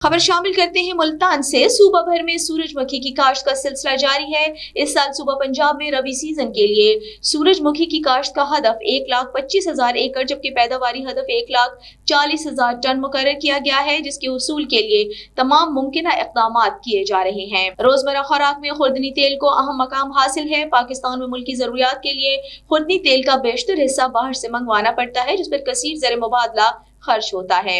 खबर शामिल करते हैं मुल्तान से। सूबा भर में सूरजमुखी की काश्त का सिलसिला जारी है। इस साल सूबा पंजाब में रबी सीजन के लिए सूरजमुखी की काश्त का हदफ 1,25,000 एकड़ जबकि पैदावारी हदफ 1,40,000 टन मुकर्रर किया गया है, जिसके उसूल के लिए तमाम मुमकिन इक़दाम किए जा रहे हैं। रोजमर्रा खुराक में खुर्दनी तेल को अहम मकाम हासिल है। पाकिस्तान में मुल्की जरूरियात के लिए खुर्दनी तेल का बेशतर हिस्सा बाहर से मंगवाना पड़ता है, जिस पर कसीर ज़र मुबादला खर्च होता है।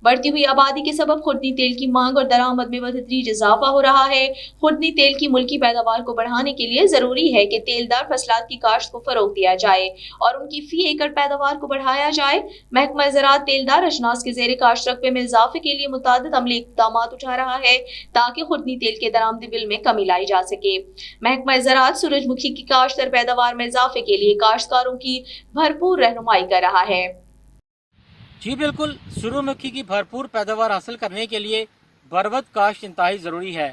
बढ़ती हुई आबादी के सबब खुर्दनी तेल की मांग और दरामद में बतदरीज इजाफा हो रहा है। खुर्दनी तेल की मुल्की पैदावार को बढ़ाने के लिए जरूरी है कि तेलदार फसलात की काश्त को फरोग दिया जाए और उनकी फी एकड़ पैदावार को बढ़ाया जाए। महकमा ज़राअत तेलदार अजनास के ज़ेर काश्त रकबे में इजाफे के लिए मुतअद्दिद अमली इक़दाम उठा रहा है ताकि खुर्दनी तेल के दरामदी बिल में कमी लाई जा सके। महकमा ज़राअत सूरजमुखी की काश्त और पैदावार में इजाफे के लिए काश्तकारों की भरपूर रहनुमाई कर रहा है। जी बिल्कुल, सूरजमुखी की भरपूर पैदावार हासिल करने के लिए बरवक्त काश्त इंतहाई ज़रूरी है।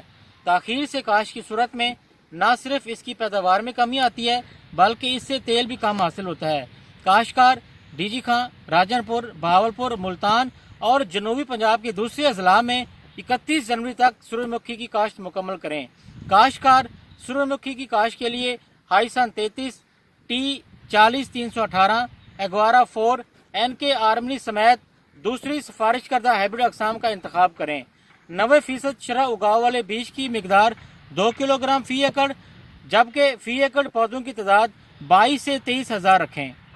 ताख़ीर से काश्त की सूरत में न सिर्फ इसकी पैदावार में कमी आती है बल्कि इससे तेल भी कम हासिल होता है। काश्तकार डीजी खां, राजनपुर, बहावलपुर, मुल्तान और जनूबी पंजाब के दूसरे अजला में 31 जनवरी तक सूरजमुखी की काश्त मुकम्मल करें। काश्तकार सूरजमुखी की काश्त के लिए हाईसन 33, टी 40-318, एगवारा 4, NK आर्मनी समेत दूसरी सिफारिश करदा हाइब्रिड अक़साम का इंतखाब करें। 90% शरह उगाव वाले बीज की मिकदार 2 किलोग्राम फी एकड़ जबकि फी एकड़ पौधों की तादाद 22 से 23 हज़ार रखें।